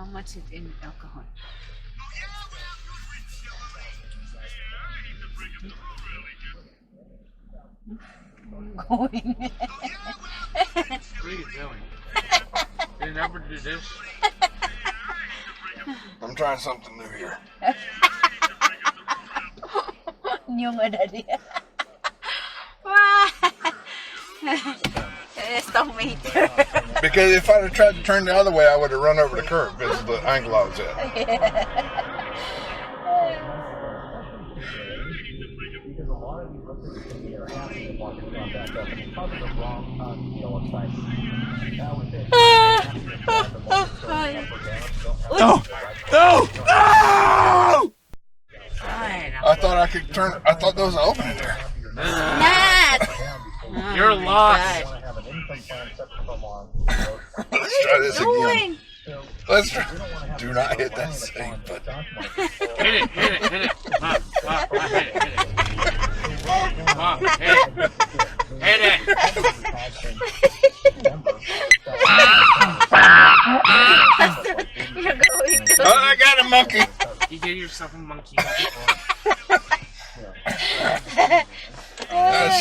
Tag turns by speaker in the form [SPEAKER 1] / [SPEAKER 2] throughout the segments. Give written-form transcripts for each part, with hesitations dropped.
[SPEAKER 1] much is in alcohol? Going.
[SPEAKER 2] What are you doing? You never do this.
[SPEAKER 3] I'm trying something new here.
[SPEAKER 1] New nga daddy. Wah! Stomater.
[SPEAKER 3] Because if I'd have tried to turn the other way, I would have run over the curb because of the angle I was at.
[SPEAKER 2] No! No! No!
[SPEAKER 3] I thought I could turn. I thought there was an opening there.
[SPEAKER 1] Nat!
[SPEAKER 2] You're lost.
[SPEAKER 3] Let's try this again. Let's try. Do not hit that same button.
[SPEAKER 2] Hit it, hit it, hit it. Mom, hit it, hit it. Mom, hit it. Hit it.
[SPEAKER 1] You're going to.
[SPEAKER 3] Oh, I got a monkey.
[SPEAKER 2] You gave yourself a monkey.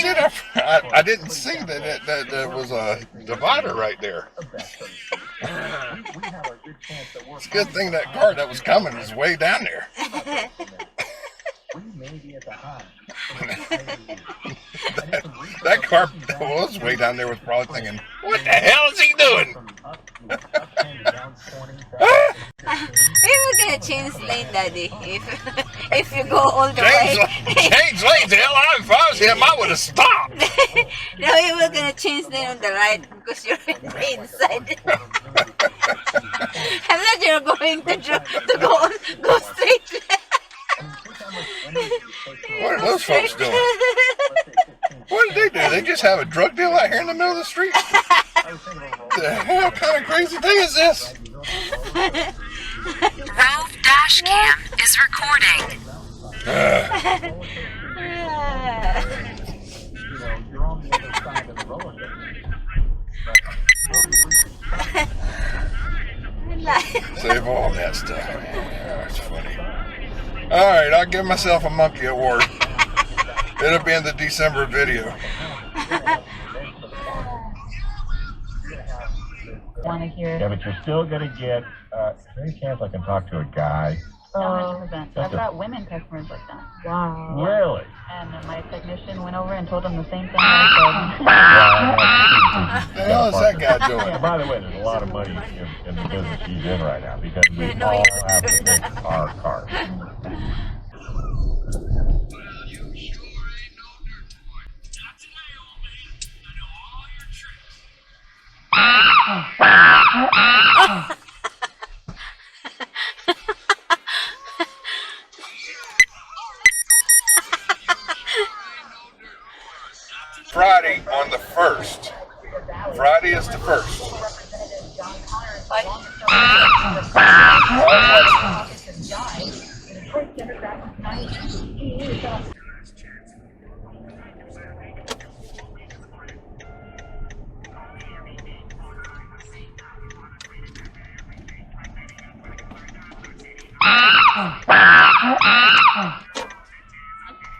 [SPEAKER 3] Shit, I didn't see that there was a divider right there. It's a good thing that car that was coming was way down there. that car that was way down there was probably thinking, what the hell is he doing?
[SPEAKER 1] We were gonna change lane, Daddy. If you go all the way.
[SPEAKER 3] Change lanes, hell, if I was him, I would have stopped.
[SPEAKER 1] No, we were gonna change lane on the right because you're in the inside. I thought you were going to go straight.
[SPEAKER 3] What are those folks doing? What did they do? They just have a drug deal out here in the middle of the street? The hell kind of crazy thing is this?
[SPEAKER 4] Rove Dashcam is recording.
[SPEAKER 3] Save all that stuff. That's funny. Alright, I'll give myself a monkey award. It'll be in the December video.
[SPEAKER 5] Yeah, but you're still going to get, is there any chance I can talk to a guy?
[SPEAKER 6] 100%. I've got women customers like that. Wow.
[SPEAKER 5] Really?
[SPEAKER 6] And my technician went over and told them the same thing I
[SPEAKER 3] What the hell is that guy
[SPEAKER 5] Yeah,
[SPEAKER 3] doing?
[SPEAKER 5] by the way, there's a lot of money in the business she's in right now because we all have to fix our cars.
[SPEAKER 3] Friday on the 1st. Friday is the 1st.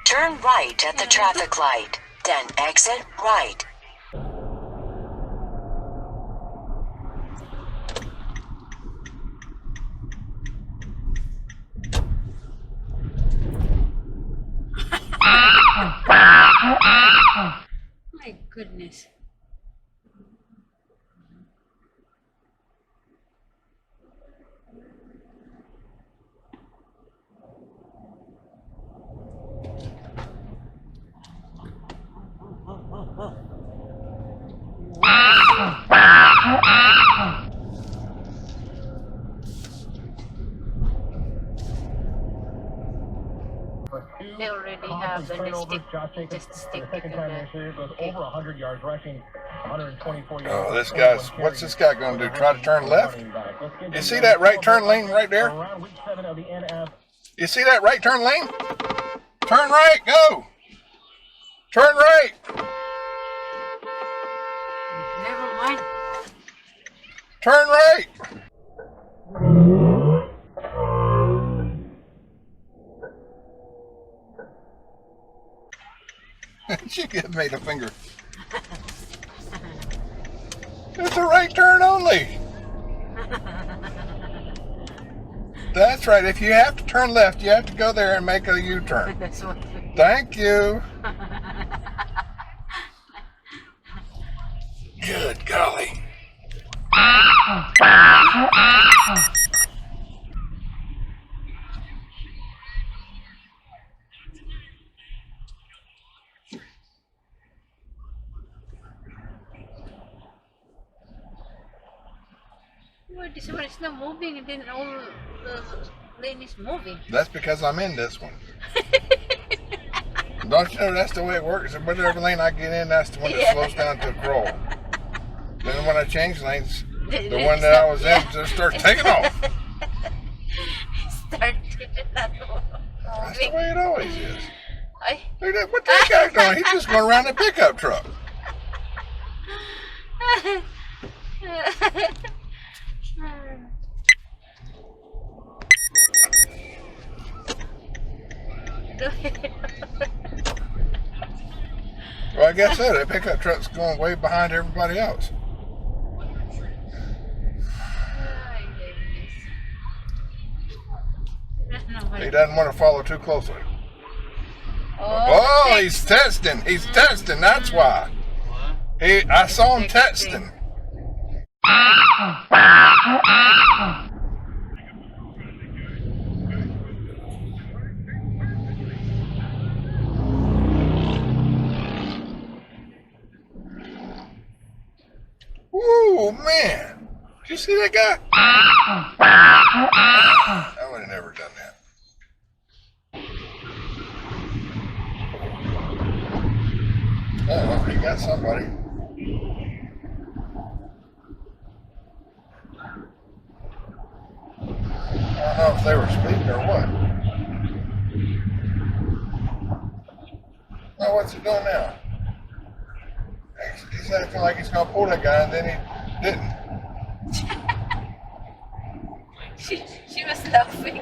[SPEAKER 4] Turn right at the traffic light, then exit right.
[SPEAKER 1] My goodness. They already have the stick. Just stick it to the
[SPEAKER 5] over 100 yards, rushing 124 yards.
[SPEAKER 3] Oh, this guy's, what's this guy going to do? Try to turn left? You see that right turn lane right there? You see that right turn lane? Turn right, go! Turn right!
[SPEAKER 1] Never mind.
[SPEAKER 3] Turn right! She just made a finger. It's a right turn only. That's right. If you have to turn left, you have to go there and make a U-turn.
[SPEAKER 1] That's what.
[SPEAKER 3] Thank you. Good golly.
[SPEAKER 1] Well, this one is not moving, and then all the lane is moving.
[SPEAKER 3] That's because I'm in this one. Don't you know that's the way it works? Whatever lane I get in, that's the one that slows down to a crawl. Then when I change lanes, the one that I was in just starts taking off.
[SPEAKER 1] Started not
[SPEAKER 3] That's the
[SPEAKER 1] moving.
[SPEAKER 3] way it always is.
[SPEAKER 1] Ay.
[SPEAKER 3] Look at that. What that guy doing? He's just going around the pickup truck. Well, I guess so. That pickup truck's going way behind everybody else. He doesn't want to follow too closely. Oh, he's testing. He's testing. That's why. I saw him testing. Ooh, man. Did you see that guy? I would have never done that. Oh, he got somebody. I don't know if they were speeding or what. Oh, what's he doing now? He's acting like he's gonna pull that guy, and then he didn't.
[SPEAKER 1] She was laughing.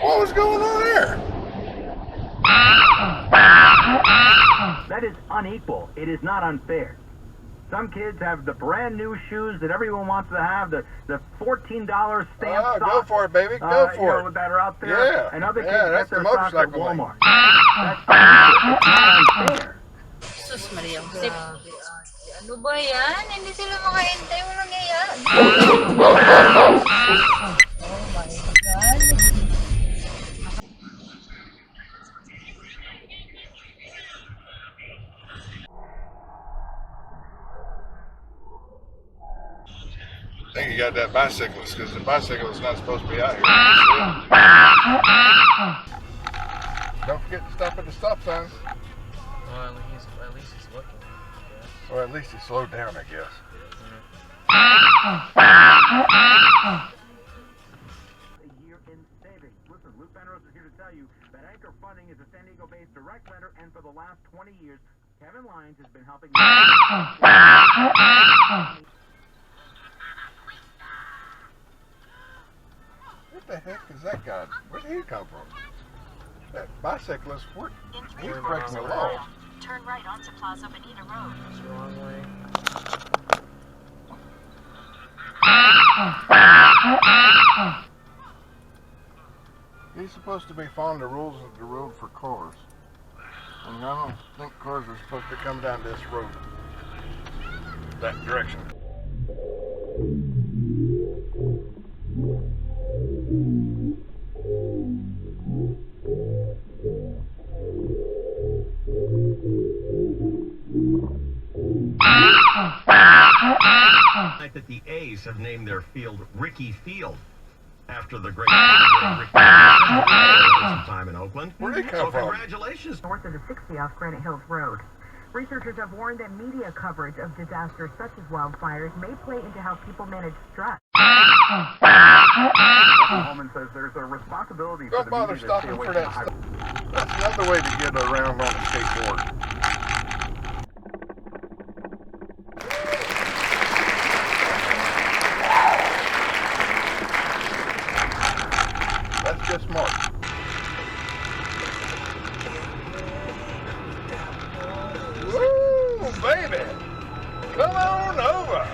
[SPEAKER 3] What was going on there?
[SPEAKER 7] That is unequal. It is not unfair. Some kids have the brand new shoes that everyone wants to have, the $14 stamp
[SPEAKER 3] Oh,
[SPEAKER 7] socks.
[SPEAKER 3] go for it, baby. Go for it.
[SPEAKER 7] That are out there.
[SPEAKER 3] Yeah.
[SPEAKER 7] And other kids
[SPEAKER 3] Yeah,
[SPEAKER 7] get
[SPEAKER 3] that's
[SPEAKER 7] their
[SPEAKER 3] the
[SPEAKER 7] socks at
[SPEAKER 3] motorcycle lane.
[SPEAKER 7] Walmart. That's not unfair.
[SPEAKER 1] Sus Maria.
[SPEAKER 6] Ano ba yan? Hindi sila makahintay. Walang nangyayari. Oh my God.
[SPEAKER 3] I think you got that bicyclist, because the bicyclist is not supposed to be out here. Don't forget to stop at the stop signs.
[SPEAKER 2] Well, at least he's looking. Yeah.
[SPEAKER 3] Or at least he slowed down, I guess.
[SPEAKER 7] A year in savings. Listen, Luke Penrose is here to tell you that Anchor Funding is a San Diego-based direct lender, and for the last 20 years, Kevin Lyons has been helping.
[SPEAKER 3] What the heck is that guy? Where did he come from? That bicyclist, he's breaking the law.
[SPEAKER 4] Turn right onto Plaza Bonita Road.
[SPEAKER 2] That's the wrong way.
[SPEAKER 3] He's supposed to be following the rules of the road for cars. And I don't think cars are supposed to come down this road. That direction.
[SPEAKER 8] That the A's have named their field Ricky Field after the great Ricky some time in Oakland.
[SPEAKER 3] Where'd he come from?
[SPEAKER 8] Congratulations.
[SPEAKER 9] North of the 60 off Granite Hills Road. Researchers have warned that media coverage of disasters such as wildfires may play into how people manage stress.
[SPEAKER 7] Holman says there's a responsibility for
[SPEAKER 3] Don't
[SPEAKER 7] the
[SPEAKER 3] bother
[SPEAKER 7] media to stay
[SPEAKER 3] stopping
[SPEAKER 7] away
[SPEAKER 3] for
[SPEAKER 7] from
[SPEAKER 3] that
[SPEAKER 7] high-
[SPEAKER 3] stuff. That's another way to get around on a skateboard. real smart. Woo, baby! Come on over!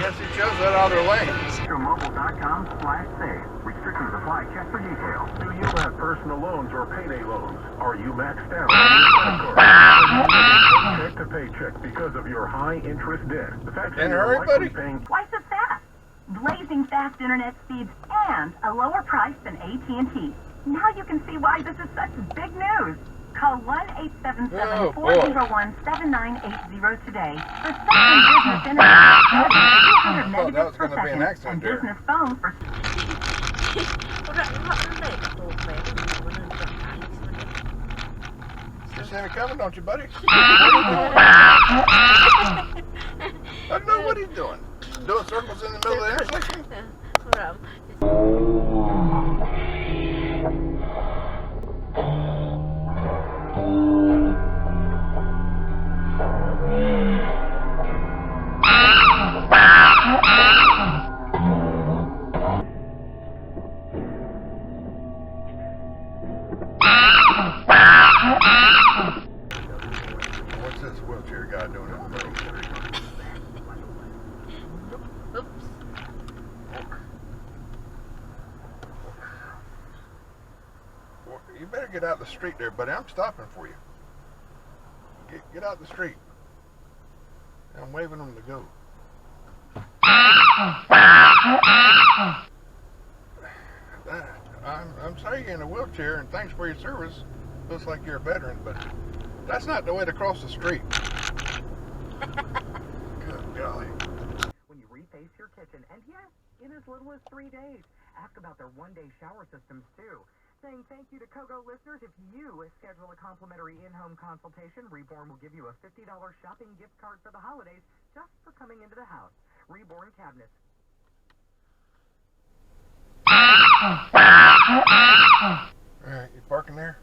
[SPEAKER 3] Guess he chose that other lane.
[SPEAKER 7] Mobile.com/save. Restrictions apply. Check for details.
[SPEAKER 5] Do you have personal loans or payday loans? Are you maxed out on your credit card? Are you living paycheck to paycheck because of your high interest debt? The fact that
[SPEAKER 3] In a
[SPEAKER 5] you're
[SPEAKER 3] hurry,
[SPEAKER 5] likely
[SPEAKER 3] buddy?
[SPEAKER 5] paying
[SPEAKER 9] Twice as fast. Blazing fast internet speeds and a lower price than AT&T. Now you can see why this is such big news. Call 1-877-401-7980 today for second business internet. 200
[SPEAKER 3] thought that was
[SPEAKER 9] megabits per
[SPEAKER 3] gonna be an
[SPEAKER 9] second
[SPEAKER 3] accident
[SPEAKER 9] and
[SPEAKER 3] there.
[SPEAKER 9] business phone for
[SPEAKER 3] You see me coming, don't you, buddy? I don't know what he's doing. Doing circles in the middle of the intersection? What's this wheelchair guy doing in the middle?
[SPEAKER 1] Oops.
[SPEAKER 3] Well, you better get out the street there, buddy. I'm stopping for you. Get out the street. I'm waving them to go. I'm sorry you're in a wheelchair, and thanks for your service. Looks like you're a veteran, but that's not the way to cross the street. Good golly.
[SPEAKER 9] when you reface your kitchen. And yes, in as little as 3 days. Ask about their one-day shower systems, too. Saying thank you to Kogo listeners. If you schedule a complimentary in-home consultation, Reborn will give you a $50 shopping gift card for the holidays just for coming into the house. Reborn Cabinets.
[SPEAKER 3] Alright, you parking there?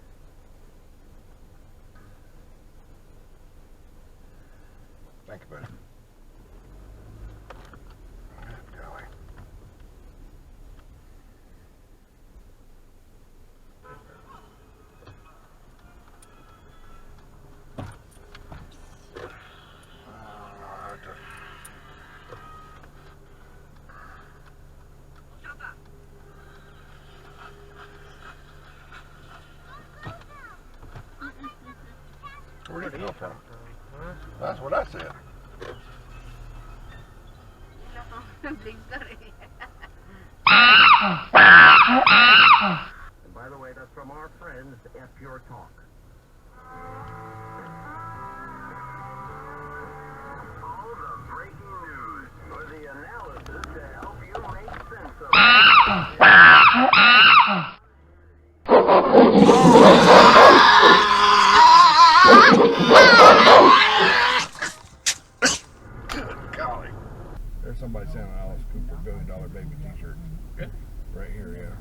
[SPEAKER 3] Think about it. Golly. Where did he come from? That's what I said.
[SPEAKER 1] Big story.
[SPEAKER 7] And by the way, that's from our friends at Pure Talk. All the breaking news for the analysis to help you make sense of
[SPEAKER 3] Good golly. There's somebody selling an Alice Cooper $1 billion baby t-shirt. Right here, yeah.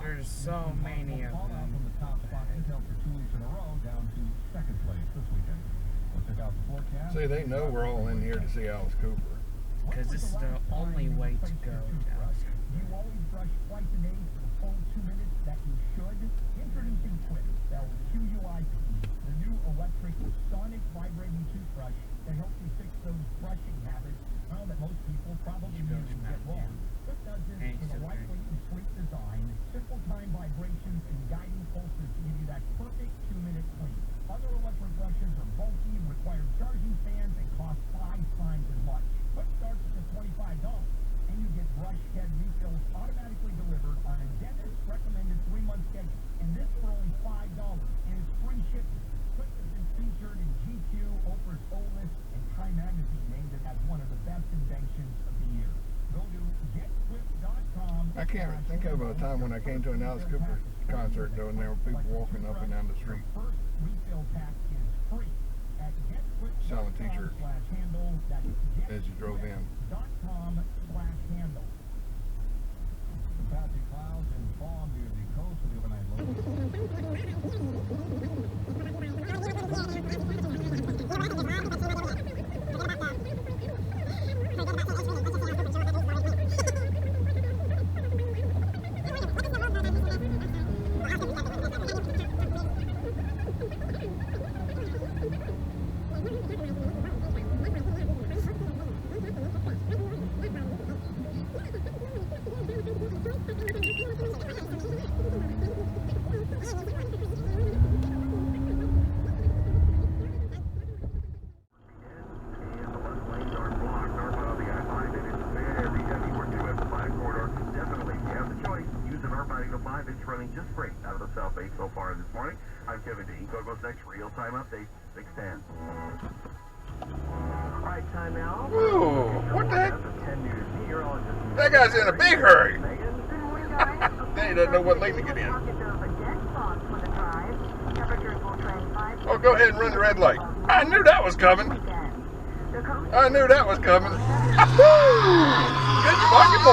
[SPEAKER 10] There's so many of them.
[SPEAKER 3] See, they know we're all in here to see Alice Cooper.
[SPEAKER 10] Because this is the only way to go down.
[SPEAKER 7] You always brush twice a day for the full 2 minutes that you should. Introducing Quip, spelled QUIP, the new electric sonic vibrating toothbrush that helps you fix those brushing habits that most people probably use to get wrong. Quip does this with a lightweight and sleek design, simple time vibrations, and guiding pulses to give you that perfect 2-minute clean. Other electric brushes are bulky, require charging fans, and cost 5 times as much. Quip starts at just $25, and you get brush head refills automatically delivered on a dentist-recommended 3-month schedule. And this for only $5, and it's free shipping. Quip has been featured in GQ, Oprah's O-List, and Time Magazine named it as one of the best inventions of the year. Go to getquip.com.
[SPEAKER 3] I can't think of a time when I came to an Alice Cooper concert though, and there were people walking up and down the street
[SPEAKER 7] First refill pack is free at
[SPEAKER 3] selling t-shirts.
[SPEAKER 5] South 905, it's running just great out of the South Bay so far this morning. I'm Kevin D. Go-Go's next real-time update, 6:10. All right, time now.
[SPEAKER 3] Whoa, what the heck?
[SPEAKER 5] 10 News meteorologist.
[SPEAKER 3] That guy's in a big hurry.
[SPEAKER 5] Megan.
[SPEAKER 9] Good morning, guys.
[SPEAKER 3] He doesn't know what lane to get in.
[SPEAKER 9] Pockets of a dead spot for the drive. Temperatures will trend 5
[SPEAKER 3] Oh, go ahead and run the red light. I knew that was coming.
[SPEAKER 9] weekend. The coast
[SPEAKER 3] I knew that was coming. Good morning.